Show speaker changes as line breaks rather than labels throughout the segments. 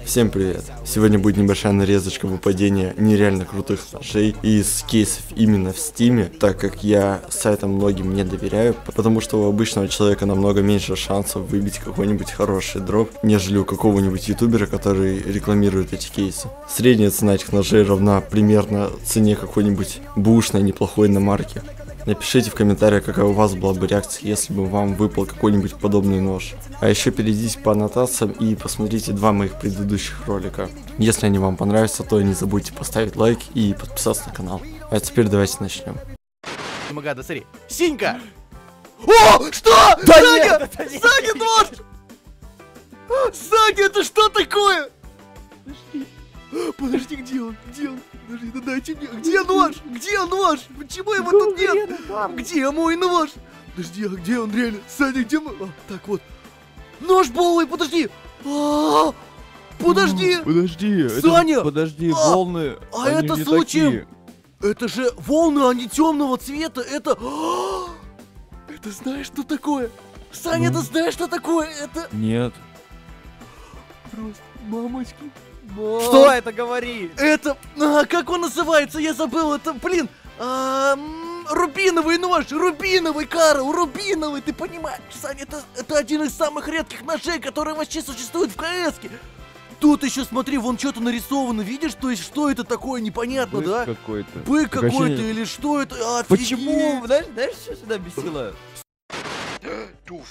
Всем привет! Сегодня будет небольшая нарезочка выпадения нереально крутых ножей из кейсов именно в стиме, так как я сайтам многим не доверяю, потому что у обычного человека намного меньше шансов выбить какой-нибудь хороший дроп, нежели у какого-нибудь ютубера, который рекламирует эти кейсы. Средняя цена этих ножей равна примерно цене какой-нибудь бушной неплохой иномарки. Напишите в комментариях, какая у вас была бы реакция, если бы вам выпал какой-нибудь подобный нож. А еще перейдите по аннотациям и посмотрите два моих предыдущих ролика. Если они вам понравятся, то не забудьте поставить лайк и подписаться на канал. А теперь давайте начнем.
Магада, смотри. Синька! О, что?
Да
Саня!
нет, это не
Саня, нож! Саня, это что такое? Подожди, где он? Где он? Подожди, да дайте мне. Где нож? Где нож? Почему его тут нет? Где мой нож? Подожди, а где он реально? Саня, где мой? Так вот. Нож болый, подожди. Подожди.
Подожди,
Саня!
Подожди, волны.
А
они
это
не
случаем?
такие.
Это же волны, они темного цвета. Это... Это знаешь, что такое? Саня, ты знаешь, что такое? Это...
Нет.
Просто, мамочки.
Что это говорит?
Это... как он называется? Я забыл. Это, блин... рубиновый нож. Рубиновый, Карл. Рубиновый. Ты понимаешь, Саня, это один из самых редких ножей, которые вообще существуют в КС-ке. Тут еще, смотри, вон что-то нарисовано. Видишь, то есть, что это такое? Непонятно,
Бык
да?
какой-то.
Бык
Такое
какой-то
ощущение-
или что это?
Почему?
Офигеть.
Знаешь, что сюда бесило?
Du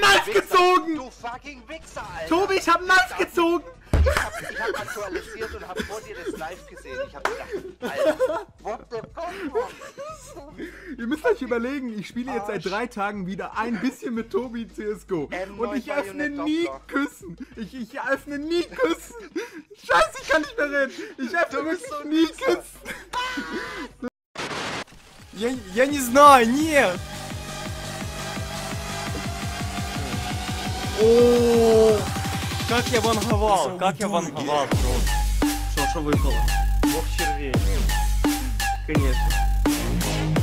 Nass gezogen!
Du fucking Wichser, Alter!
Tobi, ich hab nass gezogen!
Ich hab aktualisiert und hab vor dir das live gesehen. Ich hab gedacht, Alter, what the fuck?
Ihr müsst euch überlegen, ich spiele jetzt seit 3 Tagen wieder ein bisschen mit Tobi CSGO. Und ich öffne nie Küssen. Ich öffne nie Küssen. Scheiße, ich kann nicht mehr reden. Ich öffne wirklich nie Küssen.
Я не знаю, нет! О, как я ванговал, просто. Что выпало? Бог червей. Конечно.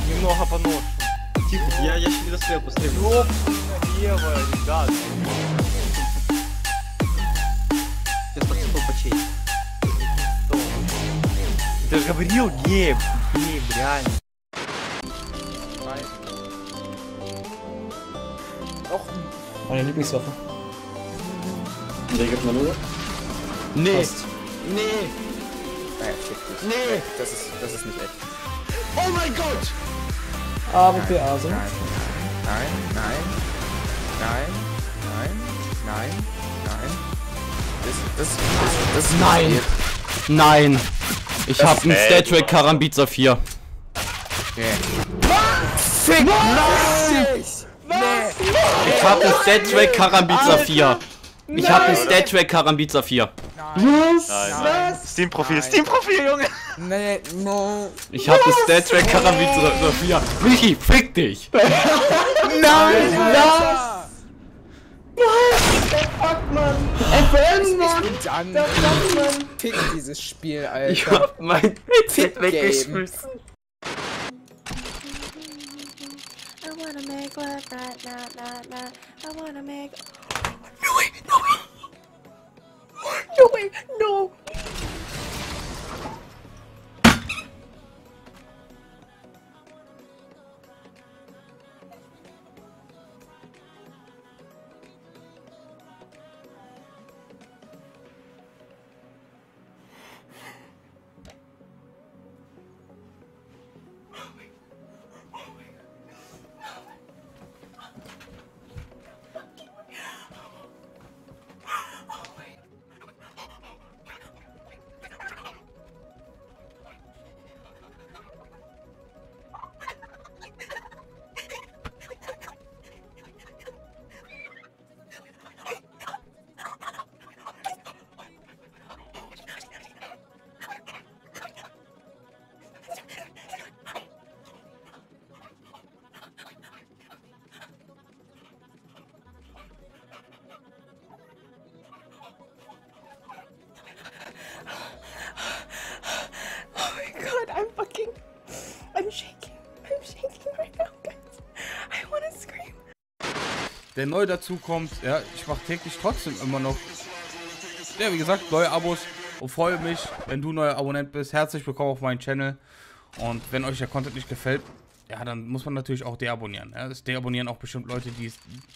Немного поношу. Тихо, я еще не дострел, посмотри. Дроп налево, ребят. Сейчас под 100 почей. Ты же говорил, Гейб, реально.
Meine Lieblingswaffe.
Regelt man nur?
Nee.
Passt.
Nee.
Naja, fick dich.
Nee.
Das ist nicht echt.
Oh mein Gott.
Aber PA sind.
Nein, nein, nein, nein, nein, nein, nein. Das
Nein! Nein! Ich hab einen Stat-Track Karambit Sapphire.
Fick! Nein!
Ich hab einen Stat-Track Karambit Sapphire. Ich hab einen Stat-Track Karambit Sapphire.
Was?
Steam-Profil, Steam-Profil, Junge!
Nee, no.
Ich hab einen Stat-Track Karambit Sapphire. Michi, fick dich!
Nein! Was?
FN, Mann!
Fick dieses Spiel, Alter.
Ich hab mein Headset
Game.
weggeschmissen.
I wanna make love, not. I wanna make. No way, no. I'm shaking right now, guys. I wanna scream.
Der neu dazu kommt, ja, ich mache täglich trotzdem immer noch
ja, wie gesagt, neue Abos und freue mich, wenn du neuer Abonnent bist. Herzlich willkommen auf meinen Channel. Und wenn euch der Content nicht gefällt, ja, dann muss man natürlich auch deabonnieren. Ja? Es deabonnieren auch bestimmt Leute,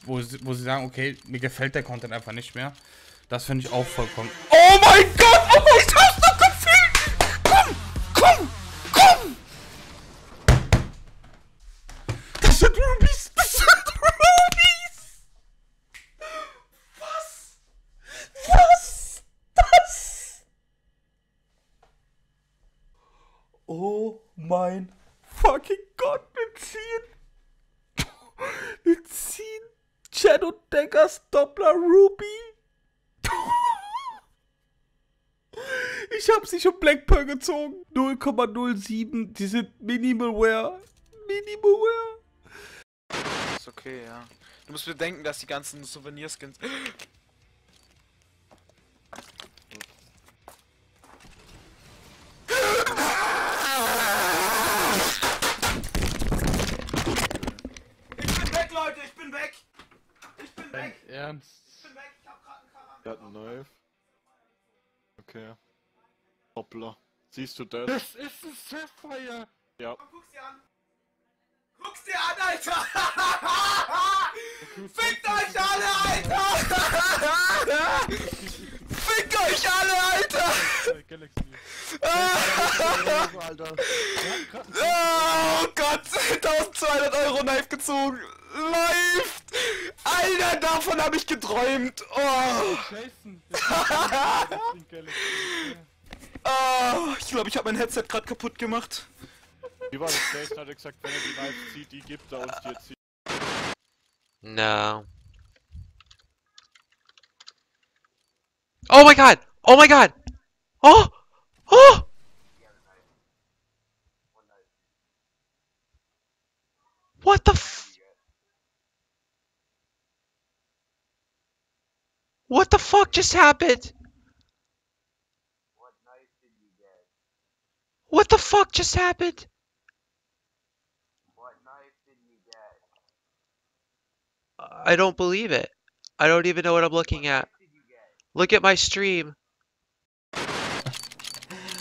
wo sie sagen, okay, mir gefällt der Content einfach nicht mehr. Das finde ich auch vollkommen... Oh mein Gott! Oh, ich hab's doch gefühlt! Komm! Komm! Komm! Das sind Rubies! Das sind Rubies! Was? Was? Das? Oh mein fucking Gott, wir ziehen Shadow Daggers Doppler Ruby. Ich hab sie schon Black Pearl gezogen. 0,07. Die sind Minimalware. Minimalware.
Ist okay, ja. Du musst bedenken, dass die ganzen Souvenirskins...
Ich bin weg, Leute, ich bin weg. Ich bin weg.
Ernst?
Ich bin weg, ich hab grad einen Charakter.
Der hat einen Knife. Okay. Hoppla. Siehst du das?
Das ist ein Sapphire!
Ja.
Guck's dir an! Guck's dir an, Alter! Fickt euch alle, Alter! Fickt euch alle, Alter! Oh Gott! 1200 € Knife gezogen! Live! Alter, davon habe ich geträumt! Oh! Oh, ich glaube, ich habe mein Headset gerade kaputt gemacht.
Wie war das? Jason hat gesagt, wenn er die Knife zieht, die gibt er uns die jetzt.
No. Oh my god! Oh my god! Oh! Oh! What the f- What the fuck just happened? What the fuck just happened?
What knife did you get?
I don't believe it. I don't even know what I'm looking at. Look at my stream.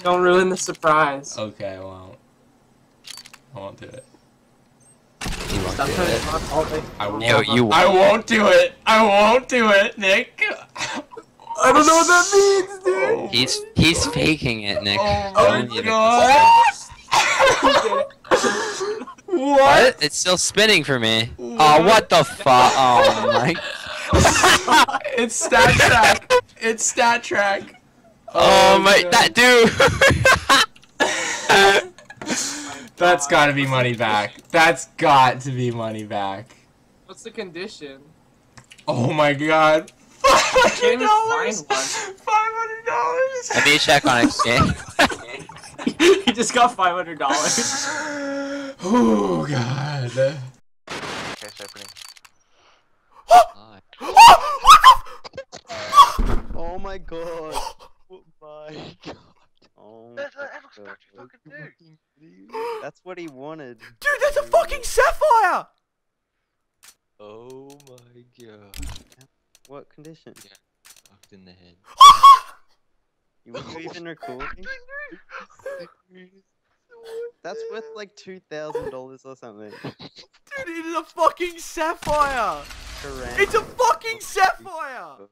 Don't ruin the surprise.
Okay, I won't. I won't do it.
Stop trying to talk all day.
I won't do it. I won't do it, Nick.
I don't know what that means, dude.
He's faking it, Nick.
Oh my god. What?
It's still spinning for me. Oh, what the fuck? Oh my.
It's stat track. It's stat track.
Oh my, that dude.
That's gotta be money back. That's got to be money back.
What's the condition?
Oh my god.
Can't even find
$500.
one.
Let me check on XK.
He just got $500.
Oh god.
Okay, it's opening.
Oh my god. Oh my god. Oh my god. That's what he wanted.
Dude, that's a fucking Sapphire!
Oh my god. What condition?
Yeah, fucked in the head.
You were even recording? That's worth like $2,000 or something.
Dude, it is a fucking Sapphire! It's a fucking Sapphire!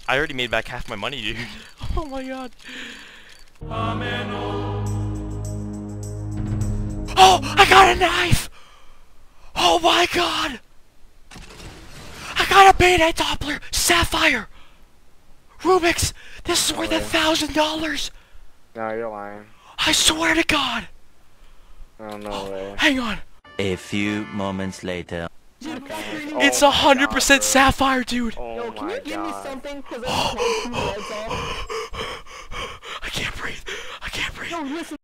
I already made back half my money, dude. Oh my god. Oh, I got a knife! Oh my god! I got a Bayonetta Doppler Sapphire! Rubik's, this is worth $1,000!
No, you're lying.
I swear to god!
Oh, no way.
Hang on.
A few moments later.
It's 100% Sapphire, dude!
Oh
Can you give me something? Cause I
I can't breathe. I can't breathe.
No, listen.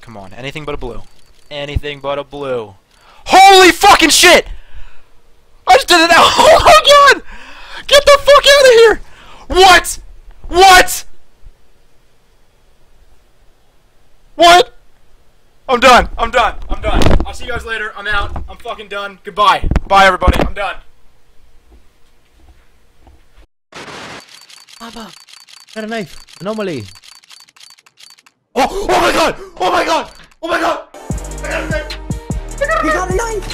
Come come on. Anything but a blue. Anything but a blue. Holy fucking shit! I just did it now! Oh my god! Get the fuck out of here! What? What? What? I'm done. I'm done. I'm done. I'll see you guys later. I'm out. I'm fucking done. Goodbye. Bye, everybody. I'm done.
Papa, got a knife. Anomaly.
Oh! Oh my god! Oh my god! Oh my god! I got a knife!
He got a knife!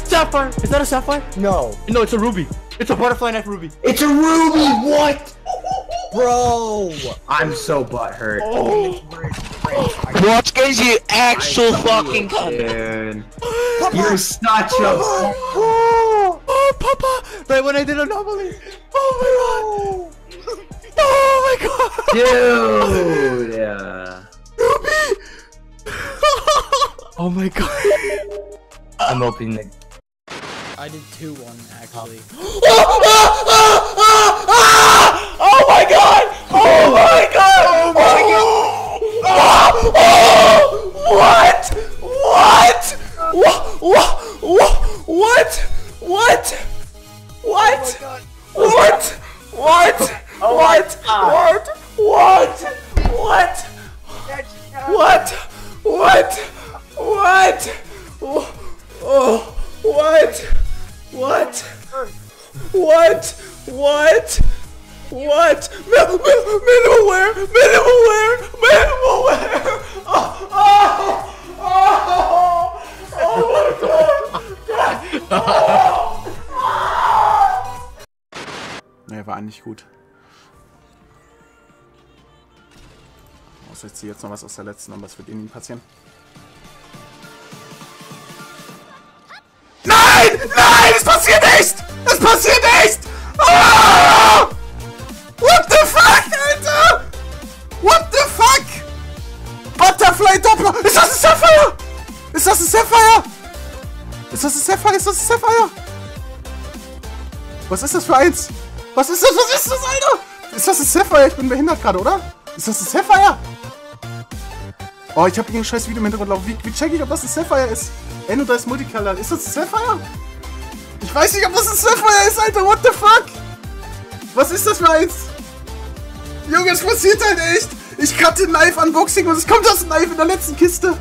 Sapphire! Is that a sapphire? No.
No, it's a ruby. It's a butterfly knife ruby.
It's a ruby! What? Bro! I'm so butthurt.
Oh.
What is you actual fucking cunt?
Dude. You're such a...
Oh, Papa! Right when I did anomaly. Oh my god! Oh my god!
Dude!
Ruby!
Oh my god. I'm opening the...
I did 2-1 actually.
Oh my god! Oh my god! Oh my god! What? What? What? What? What? What? What? What? What? What? What? What? What? What? What? Oh, what? What? What? What? What? Minimal wear! Minimal wear! Minimal wear! Oh my god!
Nee, war eigentlich gut. Außer ich ziehe jetzt noch was aus der letzten, aber es wird ihnen passieren. Nein! Nein! Es passiert nicht! Es passiert nicht! Ah! What the fuck, Alter? What the fuck? Butterfly Doppler! Ist das ein Sapphire? Ist das ein Sapphire? Ist das ein Sapphire? Ist das ein Sapphire? Was ist das für eins? Was ist das? Was ist das, Alter? Ist das ein Sapphire? Ich bin behindert gerade, oder? Ist das ein Sapphire? Oh, ich habe hier ein scheiß Video im Hintergrund laufen. Wie check ich, ob das ein Sapphire ist? Und da ist Multicolor. Ist das ein Sapphire? Ich weiß nicht, ob das ein Sapphire ist, Alter. What the fuck? Was ist das für eins? Junge, es passiert halt echt. Ich cutte Knife Unboxing und es kommt das Knife in der letzten Kiste.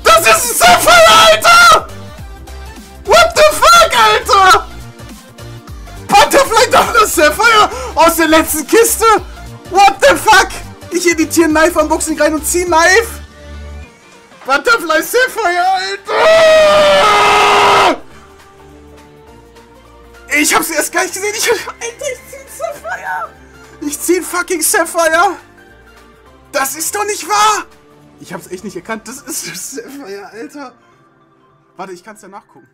Das ist ein Sapphire, Alter! What the fuck, Alter? Butterfly Doppler Sapphire aus der letzten Kiste. What the fuck? Ich editiere ein Knife Unboxing rein und ziehe Knife. Butterfly Sapphire, Alter! Ich hab's erst gar nicht gesehen. Alter, ich zieh ein Sapphire. Ich zieh ein fucking Sapphire. Das ist doch nicht wahr. Ich hab's echt nicht erkannt. Das ist ein Sapphire, Alter. Warte, ich kann's ja nachgucken.